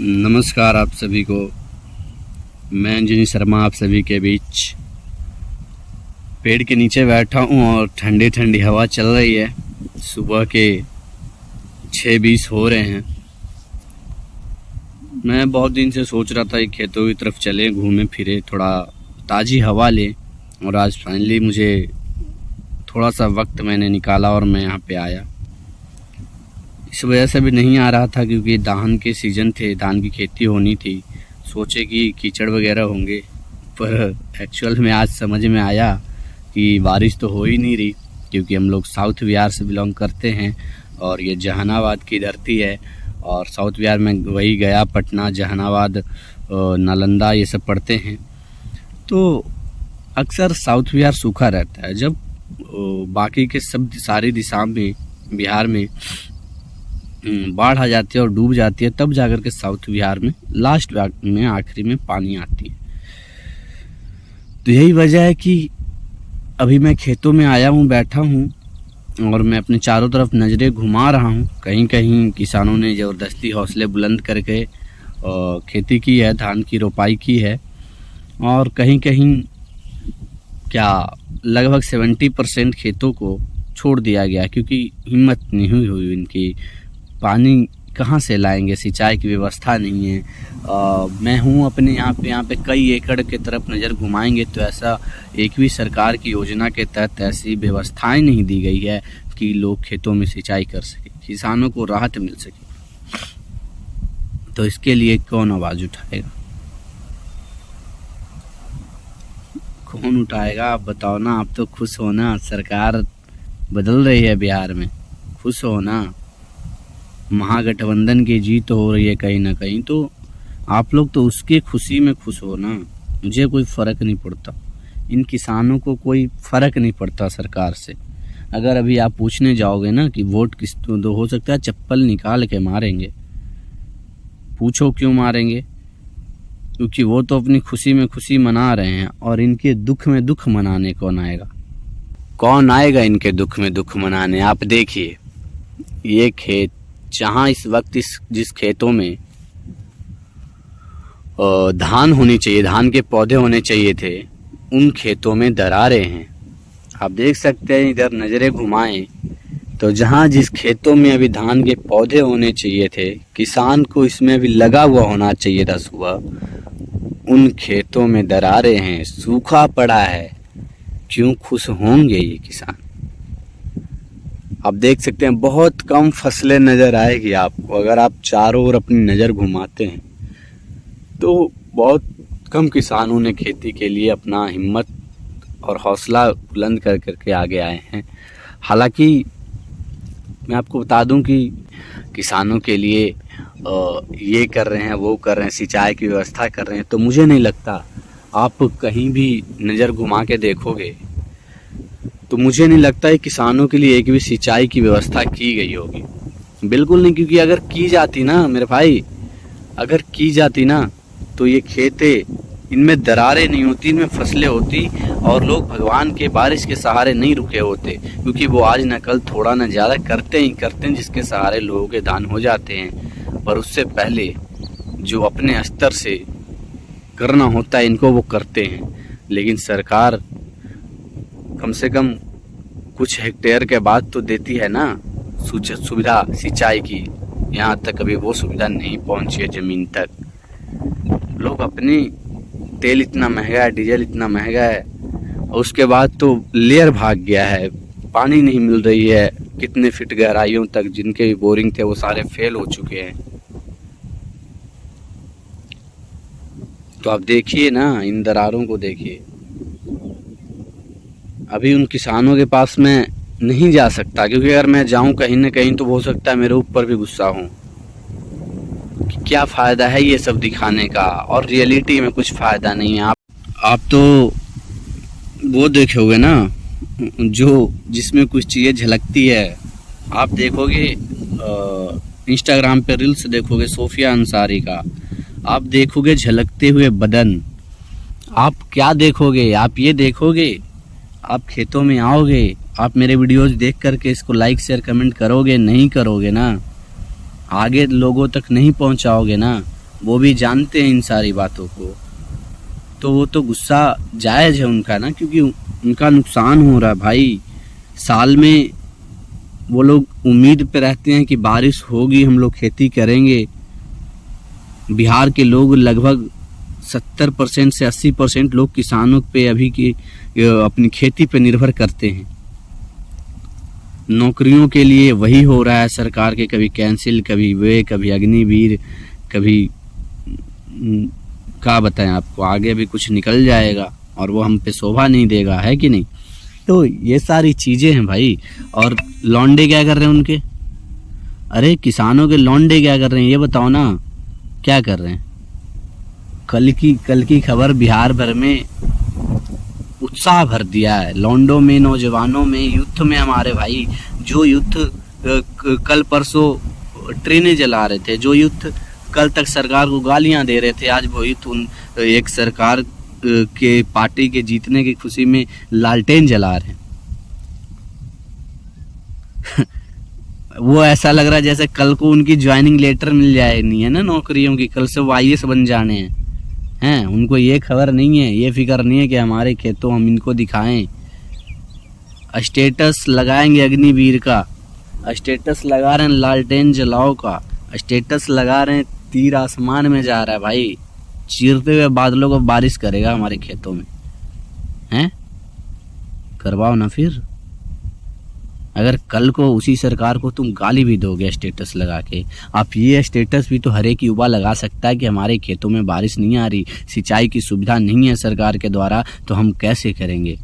नमस्कार आप सभी को। मैं अंजनी शर्मा आप सभी के बीच पेड़ के नीचे बैठा हूँ और ठंडी ठंडी हवा चल रही है। सुबह के 6:20 हो रहे हैं। मैं बहुत दिन से सोच रहा था कि खेतों की तरफ चले, घूमे फिरे, थोड़ा ताज़ी हवा लें, और आज फाइनली मुझे थोड़ा सा वक्त मैंने निकाला और मैं यहाँ पे आया। इस वजह से भी नहीं आ रहा था क्योंकि धान के सीज़न थे, धान की खेती होनी थी। सोचे कि कीचड़ वगैरह होंगे, पर एक्चुअल में आज समझ में आया कि बारिश तो हो ही नहीं रही, क्योंकि हम लोग साउथ बिहार से बिलोंग करते हैं और ये जहानाबाद की धरती है। और साउथ बिहार में वही गया, पटना, जहानाबाद, नालंदा ये सब पढ़ते हैं। तो अक्सर साउथ बिहार सूखा रहता है। जब बाकी के सब सारी दिशा में बिहार में बाढ़ आ जाती है और डूब जाती है, तब जाकर के साउथ बिहार में लास्ट में आखिरी में पानी आती है। तो यही वजह है कि अभी मैं खेतों में आया हूँ, बैठा हूँ और मैं अपने चारों तरफ नज़रें घुमा रहा हूँ। कहीं कहीं किसानों ने ज़बरदस्ती हौसले बुलंद करके खेती की है, धान की रोपाई की है, और कहीं कहीं क्या लगभग 70% खेतों को छोड़ दिया गया क्योंकि हिम्मत नहीं हुई इनकी। पानी कहाँ से लाएंगे, सिंचाई की व्यवस्था नहीं है। मैं हूँ अपने यहाँ पे कई एकड़ के तरफ नज़र घुमाएंगे तो ऐसा एक भी सरकार की योजना के तहत ऐसी व्यवस्थाएं नहीं दी गई है कि लोग खेतों में सिंचाई कर सके, किसानों को राहत मिल सके। तो इसके लिए कौन आवाज़ उठाएगा, कौन उठाएगा? आप बताओ ना। आप तो खुश हो ना, सरकार बदल रही है बिहार में, खुश हो ना। महागठबंधन की जीत हो रही है कहीं ना कहीं, तो आप लोग तो उसकी खुशी में खुश हो ना। मुझे कोई फ़र्क नहीं पड़ता, इन किसानों को कोई फ़र्क नहीं पड़ता सरकार से। अगर अभी आप पूछने जाओगे ना कि वोट किस, तो हो सकता है चप्पल निकाल के मारेंगे। पूछो क्यों मारेंगे? क्योंकि वो तो अपनी खुशी में खुशी मना रहे हैं, और इनके दुख में दुख मनाने कौन आएगा? कौन आएगा इनके दुख में दुख मनाने? आप देखिए, ये खेत जहाँ इस वक्त जिस खेतों में धान होनी चाहिए, धान के पौधे होने चाहिए थे, उन खेतों में दरारें हैं। आप देख सकते हैं, इधर नज़रें घुमाएं तो जहाँ जिस खेतों में अभी धान के पौधे होने चाहिए थे, किसान को इसमें अभी लगा हुआ होना चाहिए था सुबह, उन खेतों में दरारें हैं, सूखा पड़ा है। क्यों खुश होंगे ये किसान? आप देख सकते हैं बहुत कम फसलें नज़र आएगी आपको। अगर आप चारों ओर अपनी नज़र घुमाते हैं तो बहुत कम किसानों ने खेती के लिए अपना हिम्मत और हौसला बुलंद कर करके आगे आए हैं। हालांकि मैं आपको बता दूं कि किसानों के लिए ये कर रहे हैं, वो कर रहे हैं, सिंचाई की व्यवस्था कर रहे हैं, तो मुझे नहीं लगता, आप कहीं भी नज़र घुमा के देखोगे तो मुझे नहीं लगता है किसानों के लिए एक भी सिंचाई की व्यवस्था की गई होगी। बिल्कुल नहीं, क्योंकि अगर की जाती ना मेरे भाई, अगर की जाती ना तो ये खेतें, इनमें दरारें नहीं होती, इनमें फसलें होती, और लोग भगवान के बारिश के सहारे नहीं रुके होते। क्योंकि वो आज न कल थोड़ा न ज़्यादा करते हैं, जिसके सहारे लोगों के दान हो जाते हैं। पर उससे पहले जो अपने स्तर से करना होता है इनको वो करते हैं। लेकिन सरकार कम से कम कुछ हेक्टेयर के बाद तो देती है ना सुविधा सिंचाई की। यहाँ तक अभी वो सुविधा नहीं पहुँची है ज़मीन तक। लोग अपनी तेल इतना महंगा है, डीजल इतना महंगा है, और उसके बाद तो लेयर भाग गया है, पानी नहीं मिल रही है कितने फीट गहराइयों तक। जिनके भी बोरिंग थे वो सारे फेल हो चुके हैं। तो आप देखिए ना, इन दरारों को देखिए। अभी उन किसानों के पास मैं नहीं जा सकता, क्योंकि अगर मैं जाऊं कहीं ना कहीं तो हो सकता है मेरे ऊपर भी गुस्सा हो। क्या फ़ायदा है ये सब दिखाने का, और रियलिटी में कुछ फ़ायदा नहीं है। आप तो वो देखोगे ना जो जिसमें कुछ चीज़ें झलकती है। आप देखोगे इंस्टाग्राम पे रील्स देखोगे सोफिया अंसारी का, आप देखोगे झलकते हुए बदन। आप क्या देखोगे? आप ये देखोगे, आप खेतों में आओगे, आप मेरे वीडियोस देख करके इसको लाइक शेयर कमेंट करोगे? नहीं करोगे ना, आगे लोगों तक नहीं पहुंचाओगे ना। वो भी जानते हैं इन सारी बातों को, तो वो तो गुस्सा जायज़ है उनका ना, क्योंकि उनका नुकसान हो रहा है भाई। साल में वो लोग उम्मीद पे रहते हैं कि बारिश होगी, हम लोग खेती करेंगे। बिहार के लोग लगभग 70% से 80% लोग किसानों पे अभी की अपनी खेती पे निर्भर करते हैं। नौकरियों के लिए वही हो रहा है सरकार के, कभी कैंसिल, कभी वे, कभी अग्निवीर, कभी क्या बताएं आपको, आगे भी कुछ निकल जाएगा और वो हम पे शोभा नहीं देगा, है कि नहीं। तो ये सारी चीज़ें हैं भाई। और लौंडे क्या कर रहे हैं उनके, अरे किसानों के लौंडे क्या कर रहे हैं ये बताओ ना, क्या कर रहे हैं। कल की खबर, बिहार भर में उत्साह भर दिया है लौंडों में, नौजवानों में, यूथ में। हमारे भाई जो यूथ कल परसों ट्रेनें जला रहे थे, जो यूथ कल तक सरकार को गालियां दे रहे थे, आज वो यूथ एक सरकार के पार्टी के जीतने की खुशी में लालटेन जला रहे हैं। वो ऐसा लग रहा है जैसे कल को उनकी ज्वाइनिंग लेटर मिल जाए, नहीं है ना नौकरियों की, कल से वो IAS बन जाने हैं। उनको ये खबर नहीं है, ये फिक्र नहीं है कि हमारे खेतों हम इनको दिखाएं। स्टेटस लगाएंगे अग्निवीर का, स्टेटस लगा रहे हैं लालटेन जलाओ का, स्टेटस लगा रहे हैं तीर आसमान में जा रहा है भाई, चीरते हुए बादलों को बारिश करेगा हमारे खेतों में, हैं। करवाओ ना फिर। अगर कल को उसी सरकार को तुम गाली भी दोगे स्टेटस लगा के, आप ये स्टेटस भी तो हर एक युवा लगा सकता है कि हमारे खेतों में बारिश नहीं आ रही, सिंचाई की सुविधा नहीं है सरकार के द्वारा, तो हम कैसे करेंगे।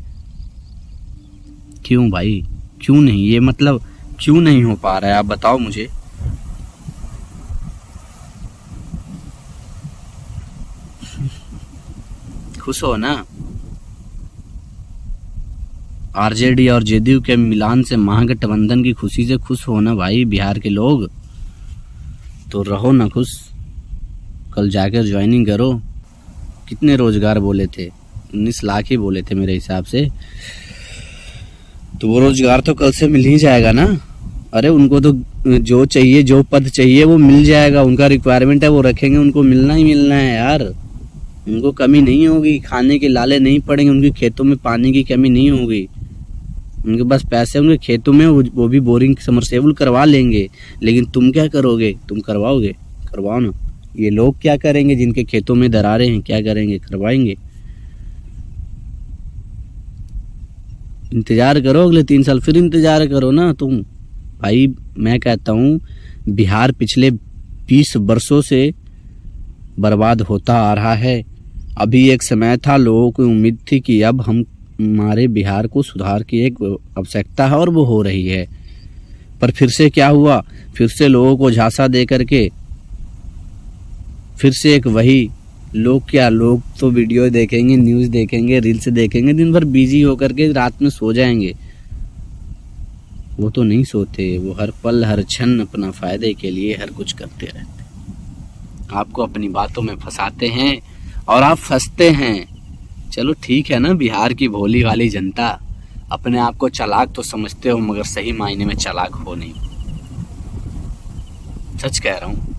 क्यों भाई, क्यों नहीं, ये मतलब क्यों नहीं हो पा रहा है, आप बताओ मुझे। खुश हो ना। RJD और JDU के मिलान से महागठबंधन की खुशी से खुश हो ना भाई, बिहार के लोग तो रहो ना खुश। कल जाकर ज्वाइनिंग करो। कितने रोजगार बोले थे, 19 लाख ही बोले थे मेरे हिसाब से, तो वो रोजगार तो कल से मिल ही जाएगा ना। अरे उनको तो जो चाहिए, जो पद चाहिए वो मिल जाएगा, उनका रिक्वायरमेंट है वो रखेंगे, उनको मिलना ही मिलना है यार। उनको कमी नहीं होगी, खाने के लाले नहीं पड़ेंगे, उनके खेतों में पानी की कमी नहीं होगी, उनके पास पैसे उनके खेतों में, वो भी बोरिंग समरसेबल करवा लेंगे। लेकिन तुम क्या करोगे, तुम करवाओगे, करवाओ ना। ये लोग क्या करेंगे जिनके खेतों में दरारें हैं, क्या करेंगे, करवाएंगे। इंतजार करो, अगले 3 साल फिर इंतजार करो ना तुम भाई। मैं कहता हूँ बिहार पिछले 20 वर्षों से बर्बाद होता आ रहा है। अभी एक समय था, लोगों को उम्मीद थी कि अब हमारे बिहार को सुधार की एक आवश्यकता है और वो हो रही है। पर फिर से क्या हुआ, फिर से लोगों को झांसा दे करके फिर से एक वही लोग, क्या लोग तो वीडियो देखेंगे, न्यूज़ देखेंगे, रील्स देखेंगे, दिन भर बिजी होकर के रात में सो जाएंगे। वो तो नहीं सोते, वो हर पल हर क्षण अपना फायदे के लिए हर कुछ करते रहते, आपको अपनी बातों में फंसाते हैं और आप फंसते हैं। चलो ठीक है ना, बिहार की भोली वाली जनता, अपने आप को चालाक तो समझते हो मगर सही मायने में चालाक हो नहीं। सच कह रहा हूँ,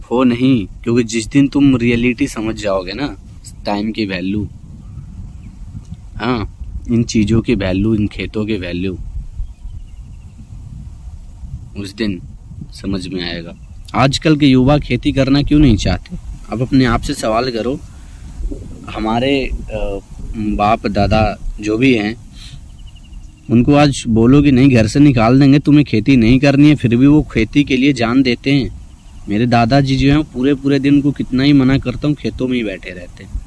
हो नहीं, क्योंकि जिस दिन तुम रियलिटी समझ जाओगे ना, टाइम की वैल्यू, हाँ, इन चीज़ों की वैल्यू, इन खेतों की वैल्यू, उस दिन समझ में आएगा। आजकल के युवा खेती करना क्यों नहीं चाहते, अब अपने आप से सवाल करो। हमारे बाप दादा जो भी हैं, उनको आज बोलो कि नहीं घर से निकाल देंगे, तुम्हें खेती नहीं करनी है, फिर भी वो खेती के लिए जान देते हैं। मेरे दादाजी जो हैं पूरे दिन उनको कितना ही मना करता हूँ, खेतों में ही बैठे रहते हैं।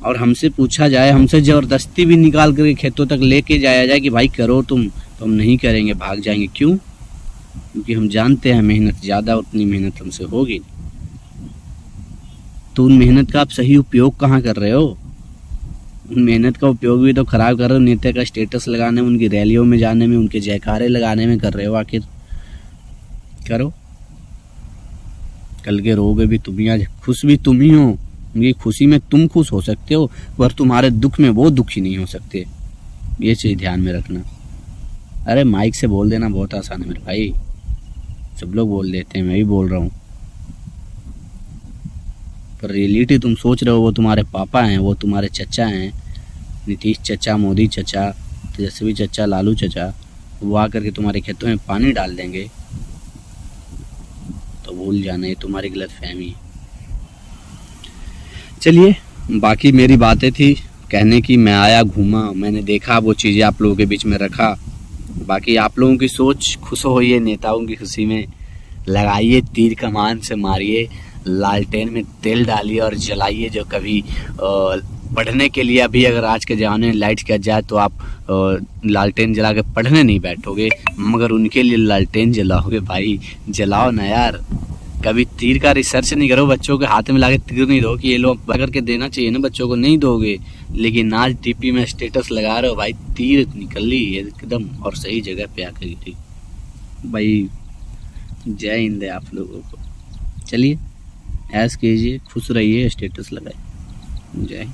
और हमसे पूछा जाए, हमसे ज़बरदस्ती भी निकाल करके खेतों तक लेके जाया जाए कि भाई करो तुम, तो हम नहीं करेंगे, भाग जाएंगे। क्यों? क्योंकि हम जानते हैं मेहनत ज़्यादा, उतनी मेहनत हमसे होगी। तो उन मेहनत का आप सही उपयोग कहाँ कर रहे हो? उन मेहनत का उपयोग भी तो खराब कर रहे हो, नेता का स्टेटस लगाने में, उनकी रैलियों में जाने में, उनके जयकारे लगाने में कर रहे हो। आखिर करो, कल के रोगे भी तुम ही, आज खुश भी तुम ही हो। उनकी खुशी में तुम खुश हो सकते हो, पर तुम्हारे दुख में वो दुखी नहीं हो सकते। ये चीज़ ध्यान में रखना। अरे माइक से बोल देना बहुत आसान है मेरे भाई, सब लोग बोल देते हैं, मैं भी बोल रहा हूँ। पर रियलिटी तुम सोच रहे हो वो तुम्हारे पापा हैं, वो तुम्हारे चचा हैं, नीतीश चचा, मोदी चचा, तेजस्वी चचा, लालू चचा, वो आकर के तुम्हारे खेतों में पानी डाल देंगे, तो भूल जाना ये तुम्हारी गलतफहमी है। चलिए, बाकी मेरी बातें थी कहने की, मैं आया घूमा, मैंने देखा वो चीज़ें आप लोगों के बीच में रखा। बाकी आप लोगों की सोच खुश होइए, नेताओं की खुशी में लगाइए, तीर कमान से मारिए, लालटेन में तेल डालिए और जलाइए। जो कभी पढ़ने के लिए, अभी अगर आज के ज़माने में लाइट कट जाए तो आप लालटेन जला के पढ़ने नहीं बैठोगे, मगर उनके लिए लालटेन जलाओगे। भाई जलाओ ना यार। कभी तीर का रिसर्च नहीं करो, बच्चों के हाथ में लाके तीर नहीं दो कि ये लोग करके देना चाहिए ना बच्चों को, नहीं दोगे। लेकिन आज डीपी में स्टेटस लगा रहे हो भाई, तीर निकली एकदम और सही जगह पे आकर गिरी। भाई जय हिंद है आप लोगों को। चलिए ऐश कीजिए, खुश रहिए, स्टेटस लगाइए। जय हिंद।